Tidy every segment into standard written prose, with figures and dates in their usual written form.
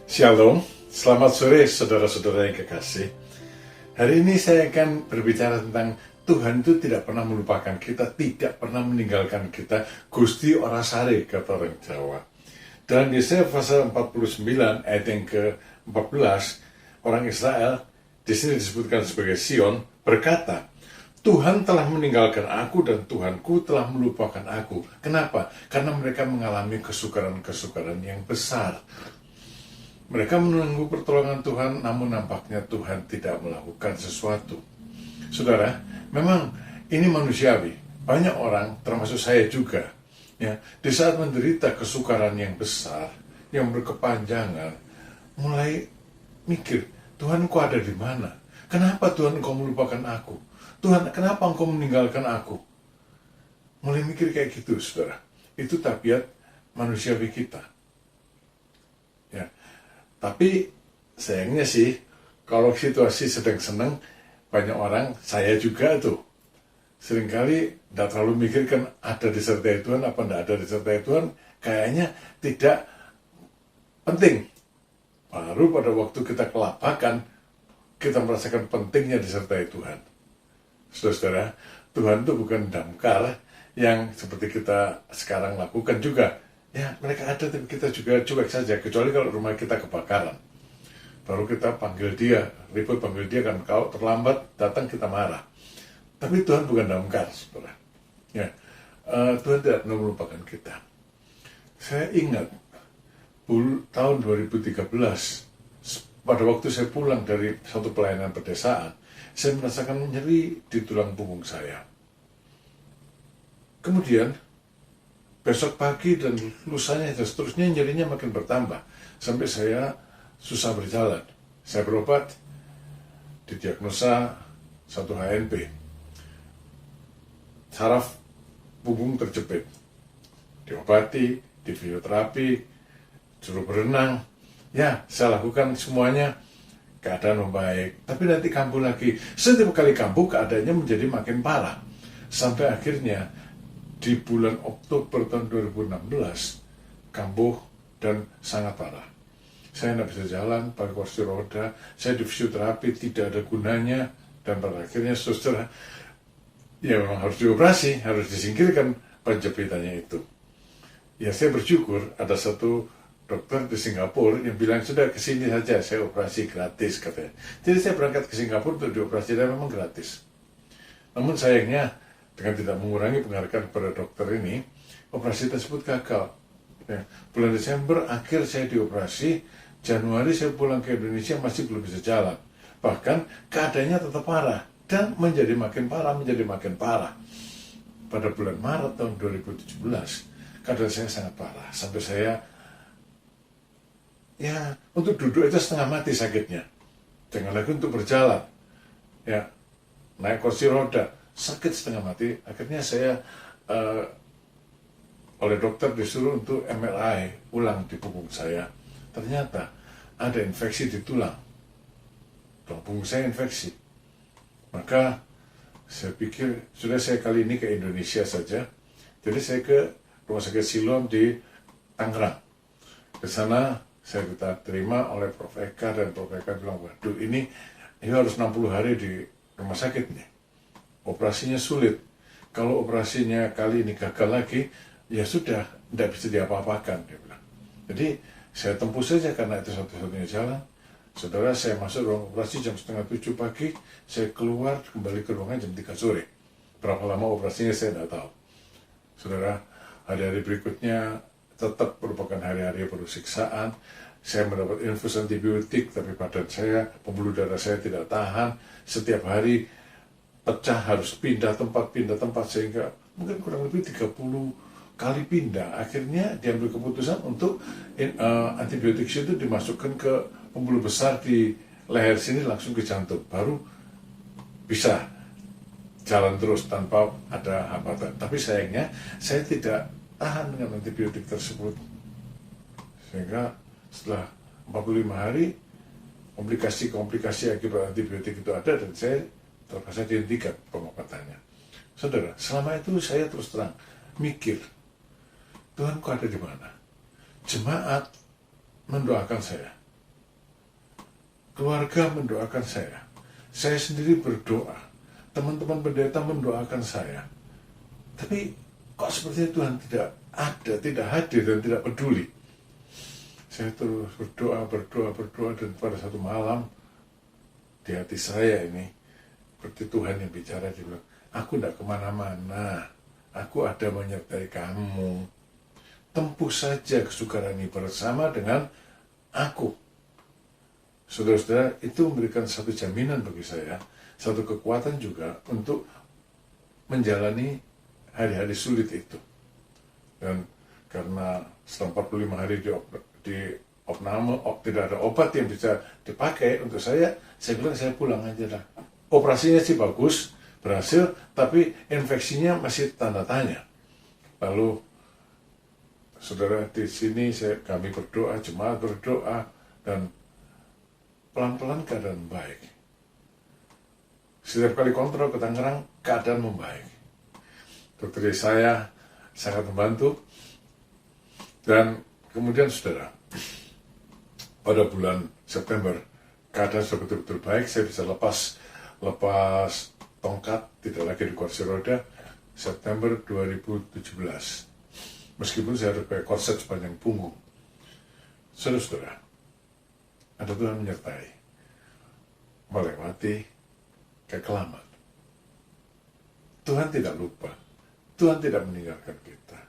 Shalom, selamat sore saudara-saudara yang kekasih. Hari ini saya akan berbicara tentang Tuhan itu tidak pernah melupakan kita, tidak pernah meninggalkan kita. Gusti ora sare, kata orang Jawa. Dalam Yesaya pasal 49 ayat yang ke-14, orang Israel di sini disebutkan sebagai Sion berkata, Tuhan telah meninggalkan aku dan Tuhanku telah melupakan aku. Kenapa? Karena mereka mengalami kesukaran-kesukaran yang besar. Mereka menunggu pertolongan Tuhan, namun nampaknya Tuhan tidak melakukan sesuatu. Saudara, memang ini manusiawi. Banyak orang, termasuk saya juga, ya, di saat menderita kesukaran yang besar, yang berkepanjangan, mulai mikir, Tuhan kau ada di mana? Kenapa Tuhan kau melupakan aku? Tuhan, kenapa engkau meninggalkan aku? Mulai mikir kayak gitu, saudara. Itu tabiat manusiawi kita. Ya. Tapi sayangnya sih, kalau situasi sedang senang, banyak orang, saya juga tuh, seringkali tidak terlalu mikirkan ada disertai Tuhan, apa tidak ada disertai Tuhan, kayaknya tidak penting. Baru pada waktu kita kelapakan, kita merasakan pentingnya disertai Tuhan. Saudara, Tuhan itu bukan damkar yang seperti kita sekarang lakukan juga. Ya, mereka ada, tapi kita juga cuek saja, kecuali kalau rumah kita kebakaran. Baru kita panggil dia, ribut panggil dia, kan kalau terlambat datang kita marah. Tapi Tuhan bukan damkar, saudara. Ya, Tuhan tidak pernah melupakan kita. Saya ingat, tahun 2013, pada waktu saya pulang dari satu pelayanan pedesaan, saya merasakan nyeri di tulang punggung saya. Kemudian, besok pagi dan lusanya dan seterusnya nyerinya makin bertambah sampai saya susah berjalan. Saya berobat, didiagnosa 1 HNP, saraf punggung terjepit, diobati, di fisioterapi, suruh berenang. Ya, saya lakukan semuanya, keadaan membaik. Tapi nanti kambuh lagi. Setiap kali kambuh keadaannya menjadi makin parah. Sampai akhirnya di bulan Oktober tahun 2016, kambuh dan sangat parah. Saya tidak bisa jalan, pakai kursi roda, saya di fisioterapi, tidak ada gunanya, dan pada akhirnya suster, ya memang harus dioperasi, harus disingkirkan penjepitannya itu. Ya saya bersyukur ada satu dokter di Singapura yang bilang, sudah kesini saja, saya operasi gratis, katanya. Jadi saya berangkat ke Singapura untuk dioperasi, dan memang gratis. Namun sayangnya, dengan tidak mengurangi penghargaan kepada dokter ini, operasi tersebut gagal. Ya, bulan Desember akhir saya dioperasi, Januari saya pulang ke Indonesia masih belum bisa jalan. Bahkan keadaannya tetap parah dan menjadi makin parah. Pada bulan Maret tahun 2017, keadaan saya sangat parah sampai saya untuk duduk aja setengah mati sakitnya. Jangan lagi untuk berjalan. Ya, naik kursi roda sakit setengah mati. Akhirnya saya oleh dokter disuruh untuk MRI ulang di punggung saya. Ternyata ada infeksi di tulang punggung saya infeksi. Maka saya pikir sudah, saya kali ini ke Indonesia saja. Jadi saya ke Rumah Sakit Siloam di Tangerang. Ke sana saya diterima oleh Prof. Eka, dan Prof. Eka bilang, waduh ini harus 60 hari di rumah sakit nih. Operasinya sulit. Kalau operasinya kali ini gagal lagi, ya sudah, tidak bisa diapa-apakan, dia bilang. Jadi saya tempuh saja karena itu satu-satunya jalan. Saudara, saya masuk ruang operasi jam 6:30 pagi, saya keluar kembali ke ruangan jam 3 sore. Berapa lama operasinya saya tidak tahu. Saudara, hari-hari berikutnya tetap merupakan hari-hari penuh siksaan. Saya mendapat infus antibiotik, tapi badan saya, pembuluh darah saya tidak tahan. Setiap hari pecah, harus pindah tempat, sehingga mungkin kurang lebih 30 kali pindah. Akhirnya diambil keputusan untuk antibiotik itu dimasukkan ke pembuluh besar di leher sini langsung ke jantung, baru bisa jalan terus tanpa ada hambatan. Tapi sayangnya saya tidak tahan dengan antibiotik tersebut, sehingga setelah 45 hari komplikasi akibat antibiotik itu ada, dan saya terpaksa dihentikan pengobatannya. Saudara, selama itu saya terus terang mikir, Tuhan kok ada di mana? Jemaat mendoakan saya. keluarga mendoakan saya sendiri berdoa, teman-teman pendeta mendoakan saya. Tapi kok sepertinya Tuhan tidak ada, tidak hadir dan tidak peduli. Saya terus berdoa, dan pada satu malam di hati saya ini, seperti Tuhan yang bicara, dia bilang, aku tidak kemana-mana, aku ada menyertai kamu. Tempuh saja kesukaran ini bersama dengan aku. Saudara-saudara, itu memberikan satu jaminan bagi saya, satu kekuatan juga untuk menjalani hari-hari sulit itu. Dan karena setelah 45 hari di opname, tidak ada obat yang bisa dipakai untuk saya bilang saya pulang aja lah. Operasinya sih bagus, berhasil, tapi infeksinya masih tanda tanya. Lalu saudara, di sini kami berdoa, jemaat berdoa, dan pelan-pelan keadaan baik. Setiap kali kontrol ke Tangerang, keadaan membaik. Dokter saya sangat membantu. Dan kemudian saudara, pada bulan September, keadaan sudah betul-betul baik. Saya bisa lepas tongkat, tidak lagi di kursi roda, September 2017. Meskipun saya harus pakai korset sepanjang punggung. Saudara, ada Tuhan menyertai, melewati kekelaman. Tuhan tidak lupa, Tuhan tidak meninggalkan kita,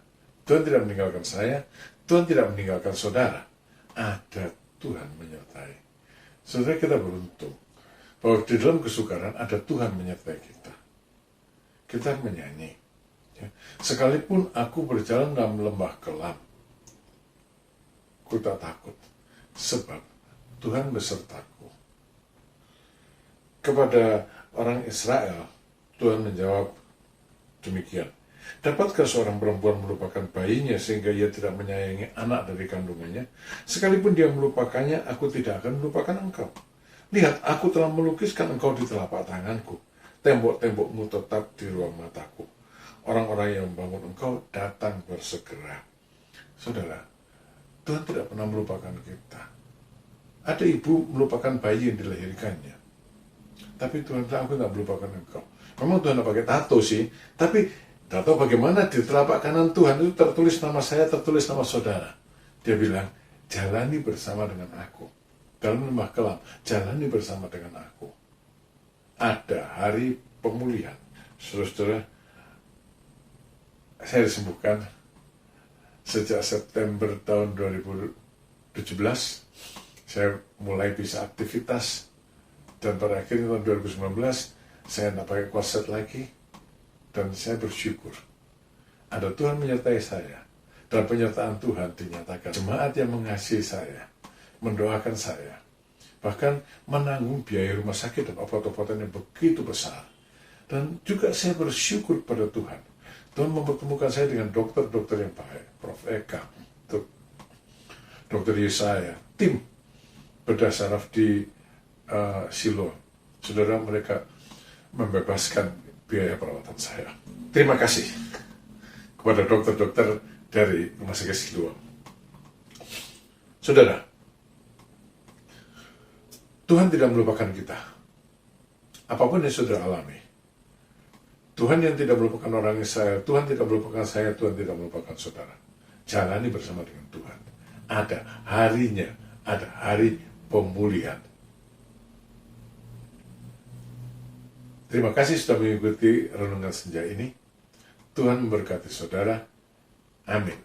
Tuhan tidak meninggalkan saya, Tuhan tidak meninggalkan saudara. Ada Tuhan menyertai. Saudara, kita beruntung bahwa di dalam kesukaran ada Tuhan menyertai kita. Kita menyanyi, ya. Sekalipun aku berjalan dalam lembah kelam, ku tak takut, sebab Tuhan besertaku. Kepada orang Israel, Tuhan menjawab demikian. Dapatkah seorang perempuan melupakan bayinya sehingga ia tidak menyayangi anak dari kandungannya? Sekalipun dia melupakannya, aku tidak akan melupakan engkau. Lihat, aku telah melukiskan engkau di telapak tanganku. Tembok-tembokmu tetap di ruang mataku. Orang-orang yang membangun engkau datang bersegera. Saudara, Tuhan tidak pernah melupakan kita. Ada ibu melupakan bayi yang dilahirkannya. Tapi Tuhan bilang, aku tidak melupakan engkau. Memang Tuhan tidak pakai tato sih, tapi tidak tahu bagaimana di telapak kanan Tuhan itu tertulis nama saya, tertulis nama saudara. Dia bilang, jalani bersama dengan aku. Dalam lembah kelam, jalani bersama dengan aku. Ada hari pemulihan. Saudara-saudara, saya disembuhkan sejak September tahun 2017. Saya mulai bisa aktivitas, dan pada akhirnya tahun 2019 saya tidak pakai korset lagi, dan saya bersyukur ada Tuhan menyertai saya, dan penyertaan Tuhan dinyatakan. Jemaat yang mengasihi saya, mendoakan saya, bahkan menanggung biaya rumah sakit dan obat-obatan yang begitu besar. Dan juga saya bersyukur pada Tuhan. Tuhan mempertemukan saya dengan dokter-dokter yang baik, Prof. Eka, Dr. Yesaya, tim bedah saraf di Siloam. Saudara, mereka membebaskan biaya perawatan saya. Terima kasih kepada dokter-dokter dari Rumah Sakit Siloam. Saudara, Tuhan tidak melupakan kita. Apapun yang saudara alami, Tuhan yang tidak melupakan orang Israel, Tuhan tidak melupakan saya, Tuhan tidak melupakan saudara. Jalani bersama dengan Tuhan. Ada harinya, ada hari pemulihan. Terima kasih sudah mengikuti renungan senja ini. Tuhan memberkati saudara. Amin.